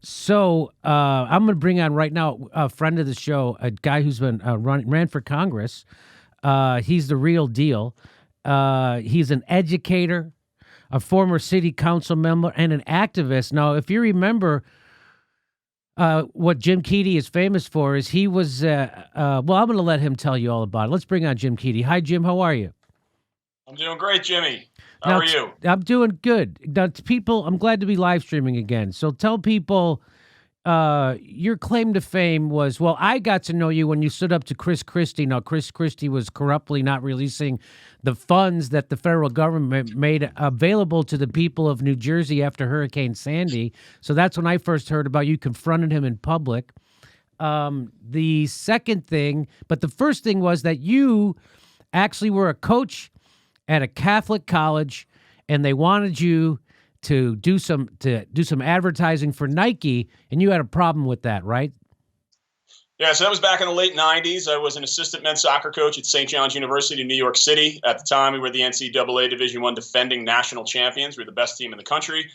So I'm going to bring on right now a friend of the show, a guy who's been ran for Congress. He's the real deal. He's an educator, a former city council member, and an activist. Now, if you remember, what Jim Keady is famous for is he was. Well, I'm going to let him tell you all about it. Let's bring on Jim Keady. Hi, Jim. How are you? I'm doing great, Jimmy. How are you? I'm doing good. Now, people, I'm glad to be live streaming again. So tell people your claim to fame was, well, I got to know you when you stood up to Chris Christie. Now, Chris Christie was corruptly not releasing the funds that the federal government made available to the people of New Jersey after Hurricane Sandy. So that's when I first heard about you confronted him in public. The second thing, but the first thing was that you actually were a coach at a Catholic college, and they wanted you to do some advertising for Nike, and you had a problem with that, right? Yeah, so that was back in the late 90s. I was an assistant men's soccer coach at St. John's University in New York City. At the time, we were the NCAA Division I defending national champions. We were the best team in the country.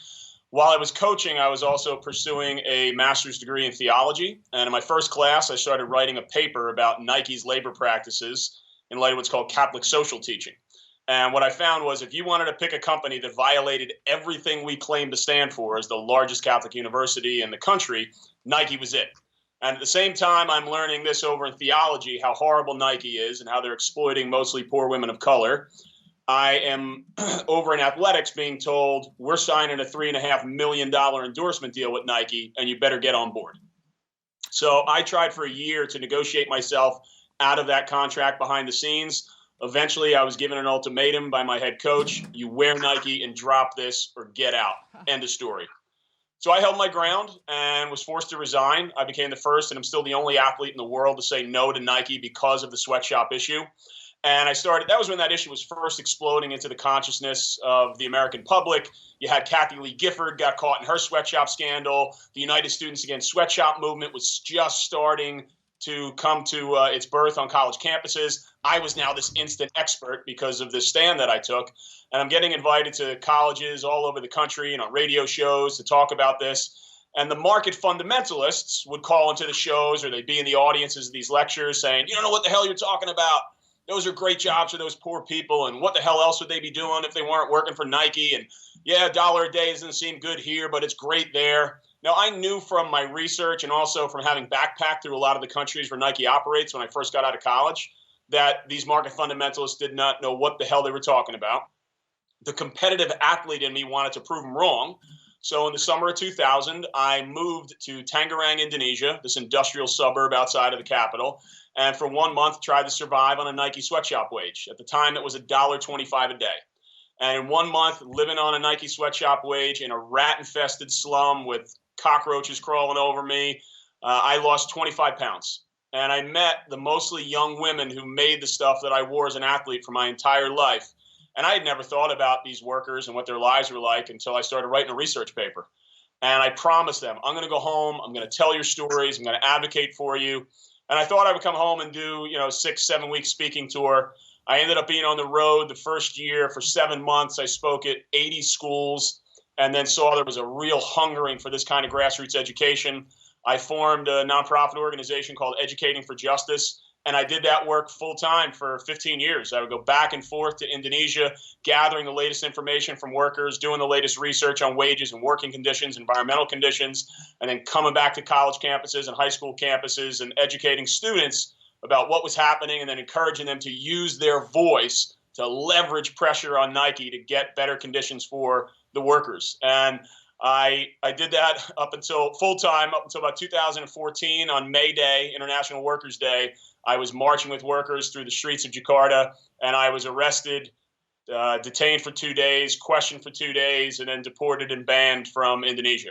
While I was coaching, I was also pursuing a master's degree in theology. And in my first class, I started writing a paper about Nike's labor practices in light of what's called Catholic social teaching. And what I found was if you wanted to pick a company that violated everything we claim to stand for as the largest Catholic university in the country, Nike was it. And at the same time, I'm learning this over in theology, how horrible Nike is and how they're exploiting mostly poor women of color. I am over in athletics being told we're signing a $3.5 million endorsement deal with Nike and you better get on board. So I tried for a year to negotiate myself out of that contract behind the scenes. Eventually, I was given an ultimatum by my head coach. You wear Nike and drop this or get out. End of story. So I held my ground and was forced to resign. I became the first, and I'm still the only athlete in the world to say no to Nike because of the sweatshop issue. And that was when that issue was first exploding into the consciousness of the American public. You had Kathy Lee Gifford got caught in her sweatshop scandal. The United Students Against Sweatshop movement was just starting to come to its birth on college campuses. I was now this instant expert because of this stand that I took. And I'm getting invited to colleges all over the country and on radio shows to talk about this. And the market fundamentalists would call into the shows or they'd be in the audiences of these lectures saying, you don't know what the hell you're talking about. Those are great jobs for those poor people. And what the hell else would they be doing if they weren't working for Nike? And yeah, $1 a day doesn't seem good here, but it's great there. Now, I knew from my research and also from having backpacked through a lot of the countries where Nike operates when I first got out of college that these market fundamentalists did not know what the hell they were talking about. The competitive athlete in me wanted to prove them wrong. So in the summer of 2000, I moved to Tangerang, Indonesia, this industrial suburb outside of the capital, and for 1 month tried to survive on a Nike sweatshop wage. At the time, it was $1.25 a day. And in 1 month, living on a Nike sweatshop wage in a rat-infested slum with cockroaches crawling over me, I lost 25 pounds. And I met the mostly young women who made the stuff that I wore as an athlete for my entire life. And I had never thought about these workers and what their lives were like until I started writing a research paper. And I promised them, I'm going to go home, I'm going to tell your stories, I'm going to advocate for you. And I thought I would come home and do, 6-7 week speaking tour. I ended up being on the road the first year for 7 months. I spoke at 80 schools and then saw there was a real hungering for this kind of grassroots education. I formed a nonprofit organization called Educating for Justice, and I did that work full time for 15 years. I would go back and forth to Indonesia, gathering the latest information from workers, doing the latest research on wages and working conditions, environmental conditions, and then coming back to college campuses and high school campuses and educating students about what was happening and then encouraging them to use their voice to leverage pressure on Nike to get better conditions for the workers. And I did that up until full-time, up until about 2014 on May Day, International Workers' Day. I was marching with workers through the streets of Jakarta, and I was arrested, detained for 2 days, questioned for 2 days, and then deported and banned from Indonesia.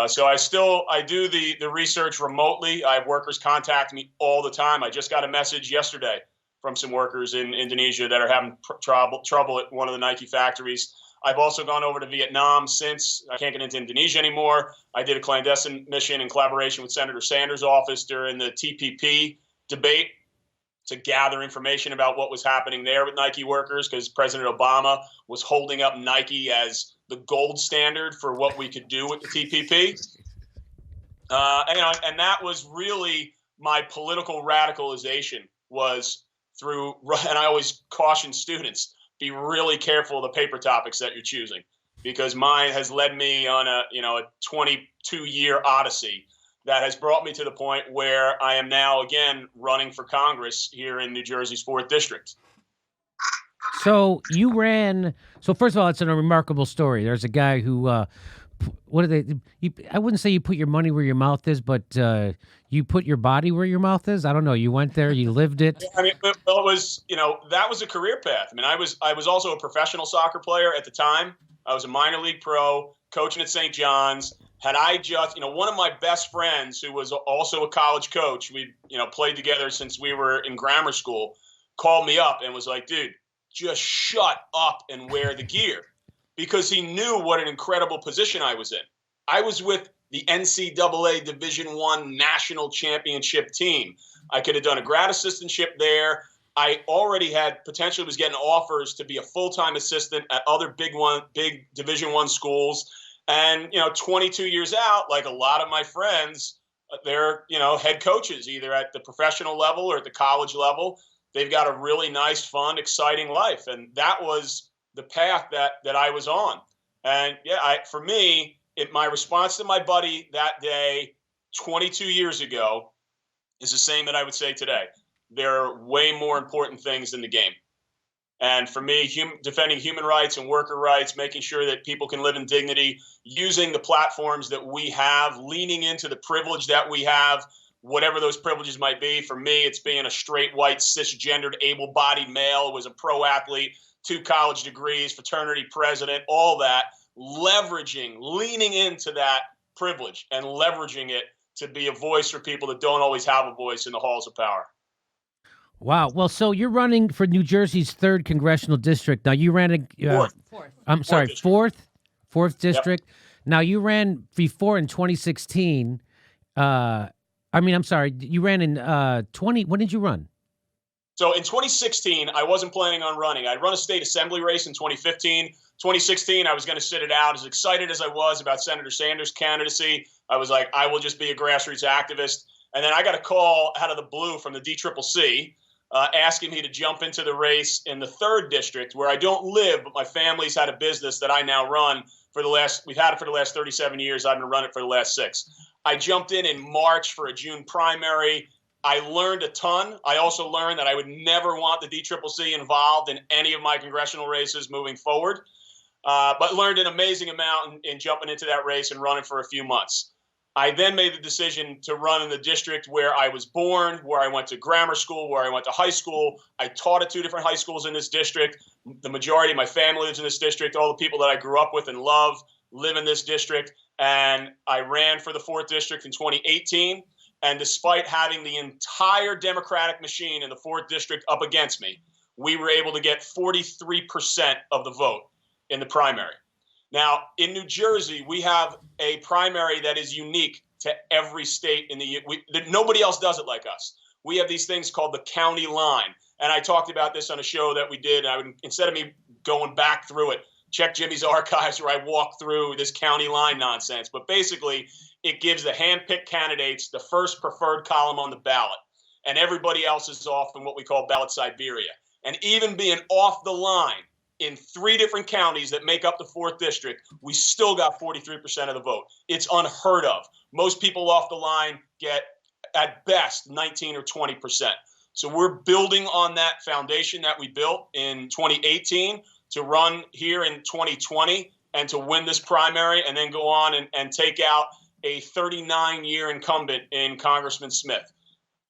So I do the research remotely. I have workers contact me all the time. I just got a message yesterday from some workers in Indonesia that are having trouble at one of the Nike factories. I've also gone over to Vietnam since. I can't get into Indonesia anymore. I did a clandestine mission in collaboration with Senator Sanders' office during the TPP debate to gather information about what was happening there with Nike workers, because President Obama was holding up Nike as the gold standard for what we could do with the TPP. And that was really my political radicalization was through, and I always caution students, be really careful of the paper topics that you're choosing, because mine has led me on a 22-year odyssey that has brought me to the point where I am now again running for Congress here in New Jersey's 4th District. So you ran. So first of all, it's a remarkable story. There's a guy who, what are they? I wouldn't say you put your money where your mouth is, but you put your body where your mouth is. I don't know. You went there. You lived it. I mean, it was that was a career path. I mean, I was also a professional soccer player at the time. I was a minor league pro, coaching at St. John's. Had I just, one of my best friends who was also a college coach, we, played together since we were in grammar school, called me up and was like, dude, just shut up and wear the gear, because he knew what an incredible position I was in. I was with the NCAA Division I national championship team. I could have done a grad assistantship there. I already had potentially was getting offers to be a full-time assistant at other big Division I schools. And, 22 years out, like a lot of my friends, they're, head coaches, either at the professional level or at the college level. They've got a really nice, fun, exciting life. And that was the path that I was on. And for me, my response to my buddy that day, 22 years ago, is the same that I would say today. There are way more important things in the game. And for me, defending human rights and worker rights, making sure that people can live in dignity, using the platforms that we have, leaning into the privilege that we have, whatever those privileges might be. For me, it's being a straight, white, cisgendered, able-bodied male, was a pro athlete, 2 college degrees, fraternity president, all that, leaning into that privilege and leveraging it to be a voice for people that don't always have a voice in the halls of power. Wow. Well, so you're running for New Jersey's 3rd congressional district. Now you ran Fourth. I'm sorry, fourth district. Yep. Now you ran before in 2016. I'm sorry, you ran in 20. When did you run? So in 2016, I wasn't planning on running. I'd run a state assembly race in 2015. 2016, I was going to sit it out. As excited as I was about Senator Sanders' candidacy, I was like, I will just be a grassroots activist. And then I got a call out of the blue from the DCCC asking me to jump into the race in the 3rd district, where I don't live, but my family's had a business that I now run we've had it for the last 37 years. I've been running it for the last 6. I jumped in March for a June primary. I learned a ton. I also learned that I would never want the DCCC involved in any of my congressional races moving forward, but learned an amazing amount in jumping into that race and running for a few months. I then made the decision to run in the district where I was born, where I went to grammar school, where I went to high school. I taught at 2 different high schools in this district. The majority of my family lives in this district. All the people that I grew up with and love live in this district. And I ran for the 4th district in 2018. And despite having the entire Democratic machine in the 4th district up against me, we were able to get 43% of the vote in the primary. Now, in New Jersey, we have a primary that is unique to every state nobody else does it like us. We have these things called the county line. And I talked about this on a show that we did. And instead of me going back through it, check Jimmy's archives where I walk through this county line nonsense. But basically, it gives the hand-picked candidates the first preferred column on the ballot. And everybody else is off in what we call ballot Siberia. And even being off the line, in 3 different counties that make up the 4th district, we still got 43% of the vote. It's unheard of. Most people off the line get, at best, 19 or 20%. So we're building on that foundation that we built in 2018 to run here in 2020 and to win this primary and then go on and take out a 39-year incumbent in Congressman Smith.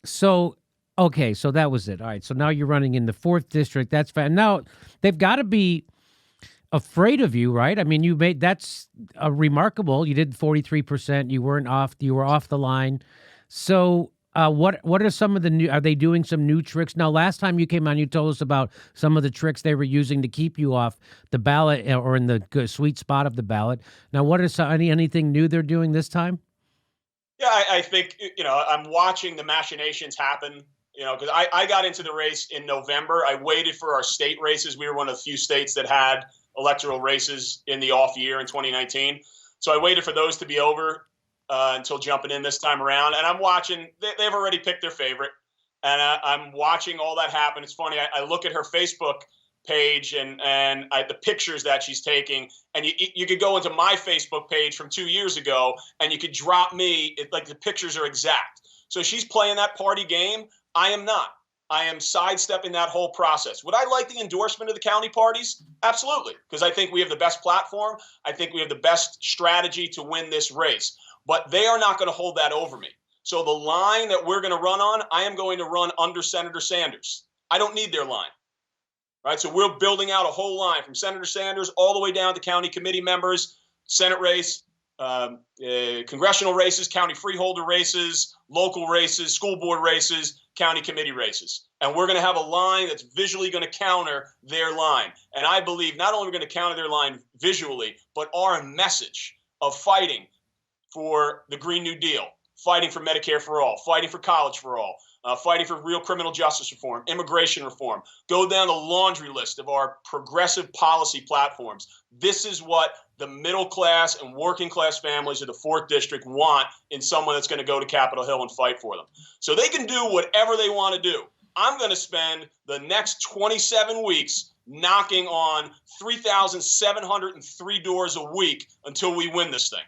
So, okay, so that was it. All right, so now you're running in the 4th district. That's fine. Now, they've got to be afraid of you, right? I mean, that's remarkable. You did 43%. You were off the line. So what are some of the new, are they doing some new tricks? Now, last time you came on, you told us about some of the tricks they were using to keep you off the ballot or in the sweet spot of the ballot. Now, what is anything new they're doing this time? Yeah, I think, I'm watching the machinations happen, because I got into the race in November. I waited for our state races. We were one of the few states that had electoral races in the off year in 2019. So I waited for those to be over. until jumping in this time around. And I'm watching. They've already picked their favorite, and I'm watching all that happen. It's funny. I look at her Facebook page and the pictures that she's taking, and you could go into my Facebook page from 2 years ago, and you could drop me. Like the pictures are exact. So she's playing that party game. I am not. I am sidestepping that whole process. Would I like the endorsement of the county parties? Absolutely, because I think we have the best platform. I think we have the best strategy to win this race. But they are not going to hold that over me. So the line that we're going to run on, I am going to run under Senator Sanders. I don't need their line. Right? So we're building out a whole line from Senator Sanders all the way down to county committee members, Senate race, congressional races, county freeholder races, local races, school board races, county committee races. And we're going to have a line that's visually going to counter their line. And I believe not only are we going to counter their line visually, but our message of fighting for the Green New Deal, fighting for Medicare for all, fighting for college for all, fighting for real criminal justice reform, immigration reform. Go down the laundry list of our progressive policy platforms. This is what the middle class and working class families of the 4th District want in someone that's going to go to Capitol Hill and fight for them. So they can do whatever they want to do. I'm going to spend the next 27 weeks knocking on 3,703 doors a week until we win this thing.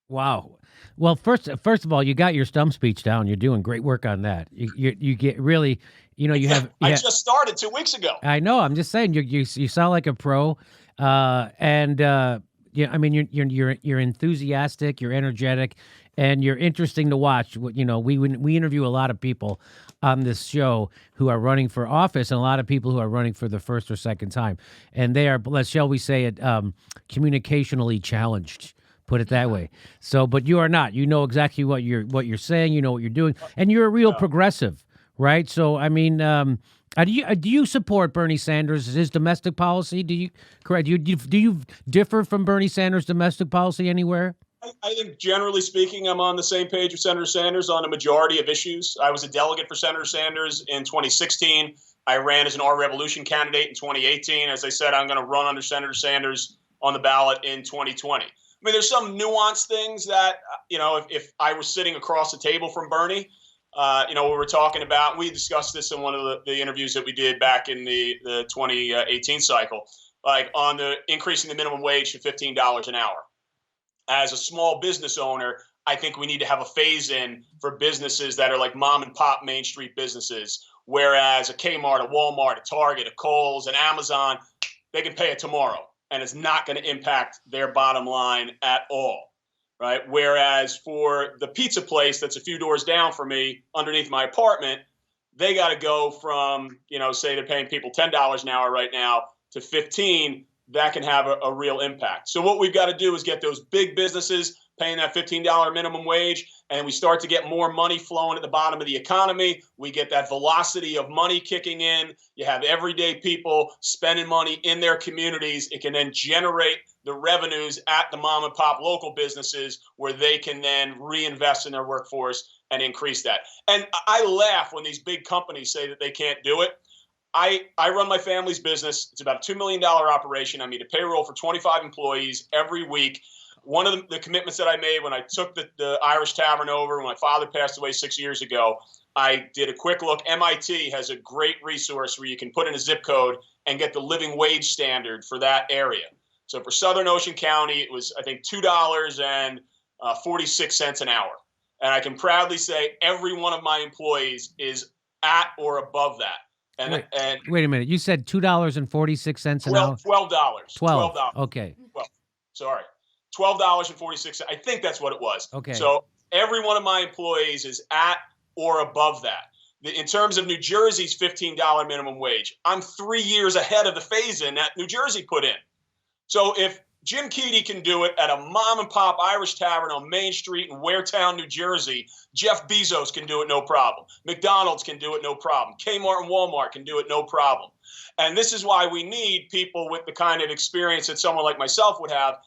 Wow. Well, first of all, you got your stump speech down. You're doing great work on that. You get really, you have. I just started 2 weeks ago. I know. I'm just saying you sound like a pro, and yeah. I mean, you're enthusiastic. You're energetic, and you're interesting to watch. We interview a lot of people on this show who are running for office, and a lot of people who are running for the first or second time, and they are, shall we say it, communicationally challenged. Put it that way. So, but you are not. You know exactly what you're saying. You know what you're doing, and you're a real progressive, right? So, I mean, do you support Bernie Sanders? His domestic policy? Do you differ from Bernie Sanders' domestic policy anywhere? I think generally speaking, I'm on the same page with Senator Sanders on a majority of issues. I was a delegate for Senator Sanders in 2016. I ran as an Our Revolution candidate in 2018. As I said, I'm going to run under Senator Sanders on the ballot in 2020. I mean, there's some nuanced things that, if I was sitting across the table from Bernie, we were talking about, we discussed this in one of the interviews that we did back in the 2018 cycle, like on the increasing the minimum wage to $15 an hour. As a small business owner, I think we need to have a phase in for businesses that are like mom and pop Main Street businesses, whereas a Kmart, a Walmart, a Target, a Kohl's, an Amazon, they can pay it tomorrow. And it's not going to impact their bottom line at all, right? Whereas for the pizza place that's a few doors down from me underneath my apartment, they got to go from, say they're paying people $10 an hour right now to $15. That can have a real impact. So what we've got to do is get those big businesses paying that $15 minimum wage, and we start to get more money flowing at the bottom of the economy. We get that velocity of money kicking in. You have everyday people spending money in their communities. It can then generate the revenues at the mom and pop local businesses where they can then reinvest in their workforce and increase that. And I laugh when these big companies say that they can't do it. I run my family's business. It's about a $2 million operation. I meet a payroll for 25 employees every week. One of the commitments that I made when I took the Irish Tavern over, when my father passed away 6 years ago, I did a quick look. MIT has a great resource where you can put in a zip code and get the living wage standard for that area. So for Southern Ocean County, it was, I think, $2.46 an hour. And I can proudly say every one of my employees is at or above that. Wait a minute. You said $2.46 an hour? $12. $12. Okay. Well, sorry. $12.46. I think that's what it was. Okay. So every one of my employees is at or above that. In terms of New Jersey's $15 minimum wage, I'm 3 years ahead of the phase-in that New Jersey put in. So if Jim Keady can do it at a mom and pop Irish Tavern on Main Street in Waretown, New Jersey, Jeff Bezos can do it no problem. McDonald's can do it no problem. Kmart and Walmart can do it no problem. And this is why we need people with the kind of experience that someone like myself would have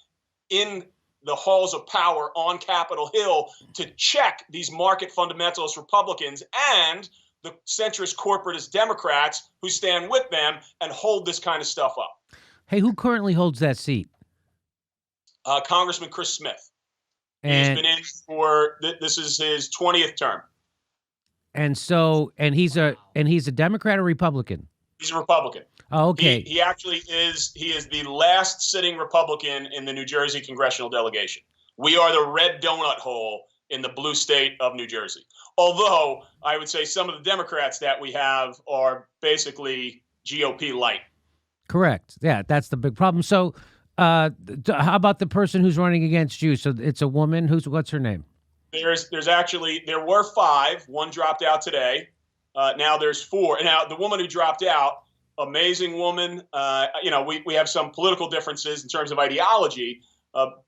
in the halls of power on Capitol Hill to check these market fundamentalist Republicans and the centrist corporatist Democrats who stand with them and hold this kind of stuff up. Hey, who currently holds that seat? Congressman Chris Smith. He's And been in for this is his 20th term. he's a Democrat or Republican? He's a Republican. Oh, okay. He actually is. He is the last sitting Republican in the New Jersey congressional delegation. We are the red donut hole in the blue state of New Jersey. Although I would say some of the Democrats that we have are basically GOP light. Correct. Yeah, that's the big problem. So, how about the person who's running against you? So it's a woman. What's her name? There were 5. One dropped out today. Now there's 4. And now the woman who dropped out, amazing woman. We have some political differences in terms of ideology,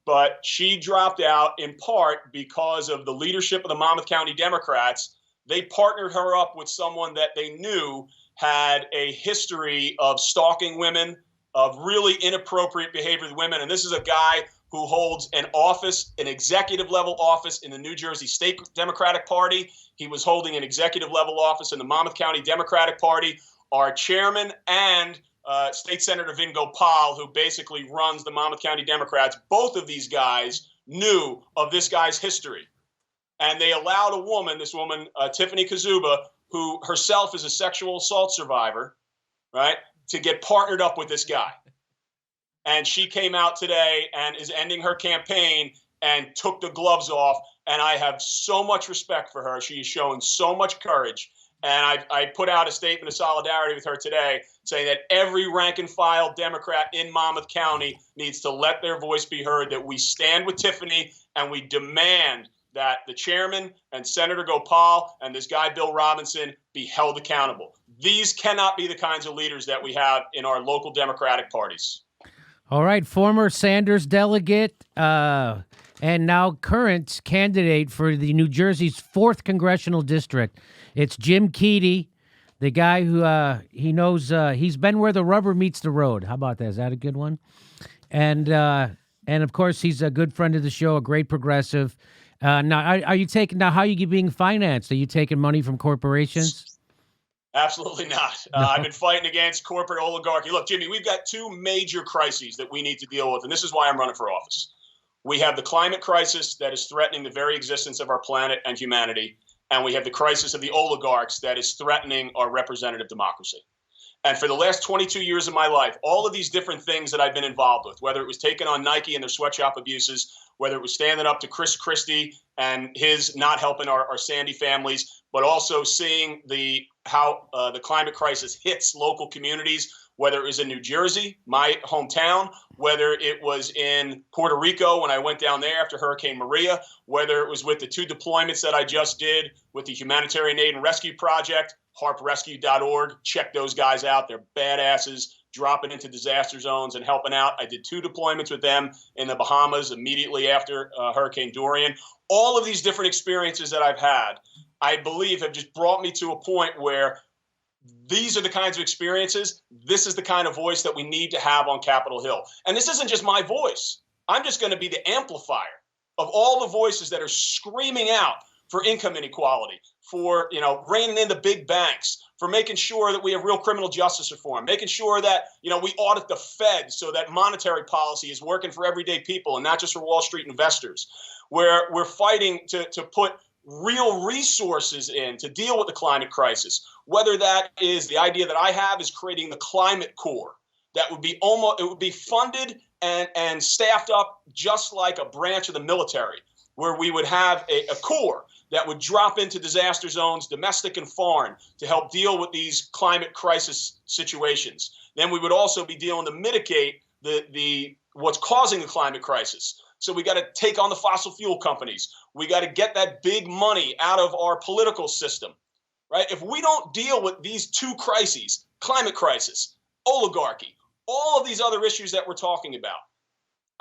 but she dropped out in part because of the leadership of the Monmouth County Democrats. They partnered her up with someone that they knew had a history of stalking women, of really inappropriate behavior with women. And this is a guy who holds an executive level office in the New Jersey State Democratic Party. He was holding an executive level office in the Monmouth County Democratic Party. Our chairman and State Senator Vin Gopal, who basically runs the Monmouth County Democrats, both of these guys knew of this guy's history. And they allowed this woman, Tiffany Kazuba, who herself is a sexual assault survivor, right, to get partnered up with this guy. And she came out today and is ending her campaign and took the gloves off. And I have so much respect for her. She is showing so much courage. And I put out a statement of solidarity with her today saying that every rank and file Democrat in Monmouth County needs to let their voice be heard, that we stand with Tiffany and we demand that the chairman and Senator Gopal and this guy, Bill Robinson, be held accountable. These cannot be the kinds of leaders that we have in our local Democratic parties. All right, former Sanders delegate and now current candidate for the New Jersey's 4th congressional district. It's Jim Keady, the guy who he knows he's been where the rubber meets the road. How about that? Is that a good one? And of course, he's a good friend of the show, a great progressive. Now, how are you being financed? Are you taking money from corporations? Absolutely not. No. I've been fighting against corporate oligarchy. Look, Jimmy, we've got 2 major crises that we need to deal with, and this is why I'm running for office. We have the climate crisis that is threatening the very existence of our planet and humanity, and we have the crisis of the oligarchs that is threatening our representative democracy. And for the last 22 years of my life, all of these different things that I've been involved with, whether it was taking on Nike and their sweatshop abuses, whether it was standing up to Chris Christie and his not helping our Sandy families, but also seeing how the climate crisis hits local communities, whether it was in New Jersey, my hometown, whether it was in Puerto Rico when I went down there after Hurricane Maria, whether it was with the 2 deployments that I just did with the Humanitarian Aid and Rescue Project, harprescue.org. Check those guys out. They're badasses, dropping into disaster zones and helping out. I did 2 deployments with them in the Bahamas immediately after Hurricane Dorian. All of these different experiences that I've had, I believe, have just brought me to a point where these are the kinds of experiences. This is the kind of voice that we need to have on Capitol Hill. And this isn't just my voice. I'm just going to be the amplifier of all the voices that are screaming out for income inequality, for reining in the big banks, for making sure that we have real criminal justice reform, making sure that we audit the Fed so that monetary policy is working for everyday people and not just for Wall Street investors. Where we're fighting to put real resources in to deal with the climate crisis. Whether that is the idea that I have is creating the Climate Corps that would be funded and staffed up just like a branch of the military, where we would have a corps that would drop into disaster zones, domestic and foreign, to help deal with these climate crisis situations. Then we would also be dealing to mitigate the what's causing the climate crisis. So we got to take on the fossil fuel companies. We got to get that big money out of our political system, right? If we don't deal with these 2 crises, climate crisis, oligarchy, all of these other issues that we're talking about,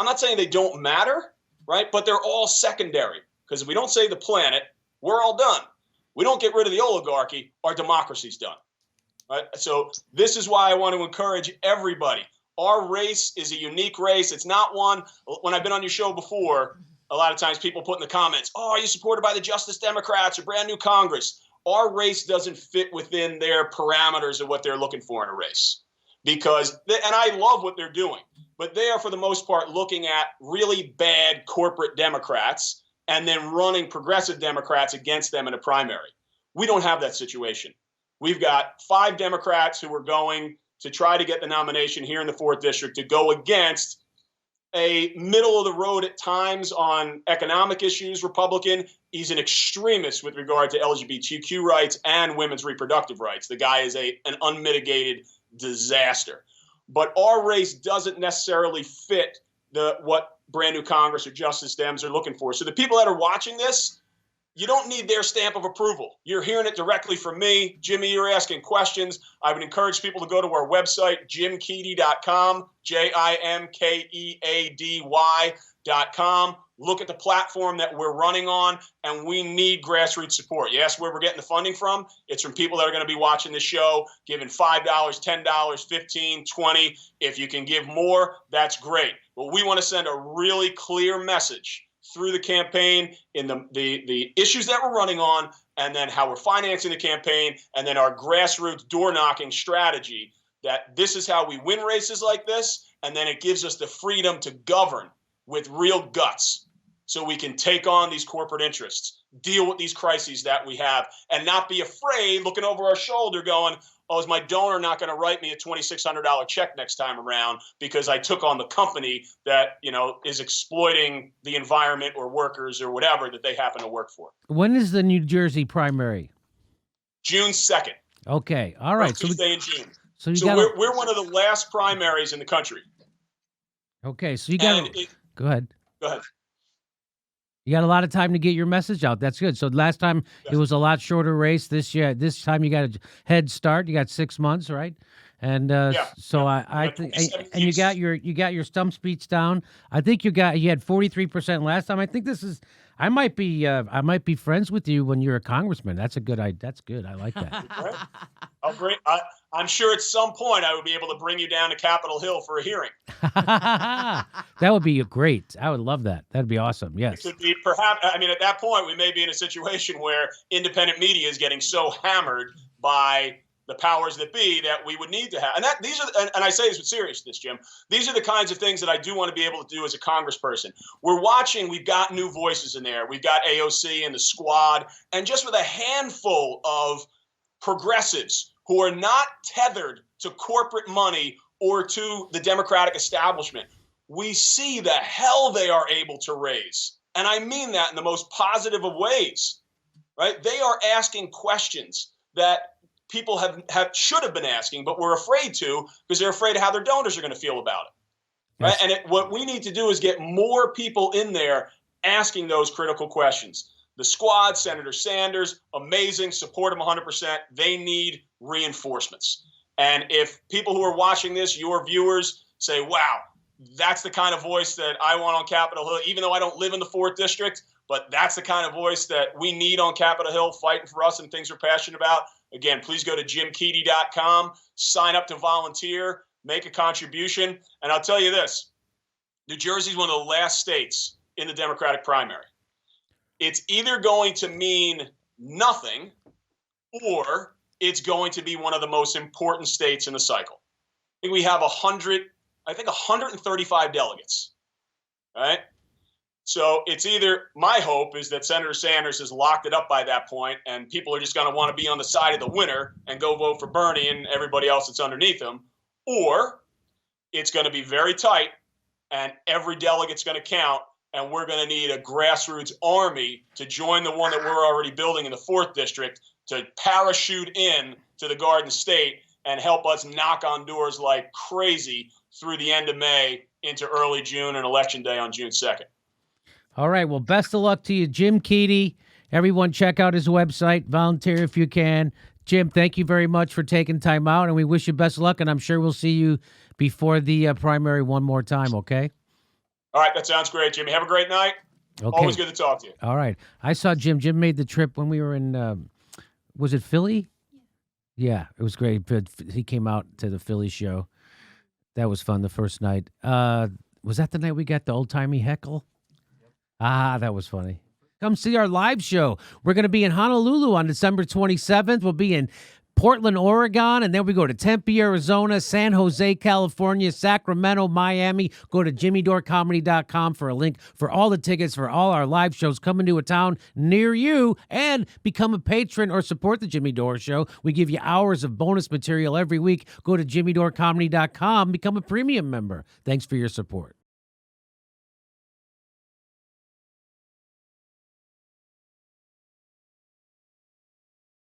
I'm not saying they don't matter, right? But they're all secondary, because if we don't save the planet, we're all done. We don't get rid of the oligarchy, our democracy's done, right? So this is why I want to encourage everybody. Our race is a unique race. It's not one, when I've been on your show before, a lot of times people put in the comments, oh, are you supported by the Justice Democrats or brand new Congress? Our race doesn't fit within their parameters of what they're looking for in a race. And I love what they're doing, but they are, for the most part, looking at really bad corporate Democrats and then running progressive Democrats against them in a primary. We don't have that situation. We've got 5 Democrats who are going to try to get the nomination here in the 4th District to go against a middle of the road at times on economic issues Republican. He's an extremist with regard to LGBTQ rights and women's reproductive rights. The guy is an unmitigated disaster. But our race doesn't necessarily fit what brand new Congress or Justice Dems are looking for. So the people that are watching this, you don't need their stamp of approval. You're hearing it directly from me. Jimmy, you're asking questions. I would encourage people to go to our website, jimkeady.com, JIMKEADY.com. Look at the platform that we're running on, and we need grassroots support. You ask where we're getting the funding from? It's from people that are going to be watching the show, giving $5, $10, $15, $20. If you can give more, that's great. But we want to send a really clear message through the campaign in the issues that we're running on, and then how we're financing the campaign, and then our grassroots door-knocking strategy, that this is how we win races like this, and then it gives us the freedom to govern with real guts so we can take on these corporate interests, deal with these crises that we have, and not be afraid looking over our shoulder going, oh, is my donor not going to write me a $2,600 check next time around because I took on the company that, is exploiting the environment or workers or whatever that they happen to work for. When is the New Jersey primary? June 2nd. Okay. All right. So Tuesday in June. So we're one of the last primaries in the country. Okay. So you got go ahead. Go ahead. You got a lot of time to get your message out. That's good. So last time it was a lot shorter race. This time you got a head start. You got 6 months, right? And I think, and you got your stump speech down. I think you had 43% last time. I think I might be friends with you when you're a congressman. That's good. I like that. I'm sure at some point I would be able to bring you down to Capitol Hill for a hearing. That would be great. I would love that. That'd be awesome. Yes. It could be perhaps. I mean, at that point, we may be in a situation where independent media is getting so hammered by the powers that be that we would need to have. And I say this with seriousness, Jim. These are the kinds of things that I do want to be able to do as a congressperson. We're watching. We've got new voices in there. We've got AOC and the squad, and just with a handful of progressives who are not tethered to corporate money or to the Democratic establishment, we see the hell they are able to raise. And I mean that in the most positive of ways, right? They are asking questions that people should have been asking, but were afraid to because they're afraid of how their donors are going to feel about it, right? Yes. And what we need to do is get more people in there asking those critical questions. The squad, Senator Sanders, amazing, support him 100%. They need reinforcements. And if people who are watching this, your viewers, say, wow, that's the kind of voice that I want on Capitol Hill, even though I don't live in the 4th District, but that's the kind of voice that we need on Capitol Hill fighting for us and things we're passionate about. Again, please go to jimkeady.com, sign up to volunteer, make a contribution. And I'll tell you this, New Jersey is one of the last states in the Democratic primary. It's either going to mean nothing or it's going to be one of the most important states in the cycle. I think we have 135 delegates, right? So it's either, my hope is that Senator Sanders has locked it up by that point and people are just going to want to be on the side of the winner and go vote for Bernie and everybody else that's underneath him, or it's going to be very tight and every delegate's going to count. And we're going to need a grassroots army to join the one that we're already building in the 4th District to parachute in to the Garden State and help us knock on doors like crazy through the end of May into early June and Election Day on June 2nd. All right. Well, best of luck to you, Jim Keady. Everyone check out his website. Volunteer if you can. Jim, thank you very much for taking time out, and we wish you best of luck, and I'm sure we'll see you before the primary one more time, okay? All right, that sounds great, Jimmy. Have a great night. Okay. Always good to talk to you. All right. I saw Jim. Jim made the trip when we were in, was it Philly? Yeah, it was great. He came out to the Philly show. That was fun the first night. Was that the night we got the old-timey heckle? That was funny. Come see our live show. We're going to be in Honolulu on December 27th. We'll be in Portland, Oregon, and then we go to Tempe, Arizona, San Jose, California, Sacramento, Miami. Go to jimmydorecomedy.com for a link for all the tickets for all our live shows coming to a town near you, and become a patron or support the Jimmy Dore Show. We give you hours of bonus material every week. Go to jimmydorecomedy.com, become a premium member. Thanks for your support.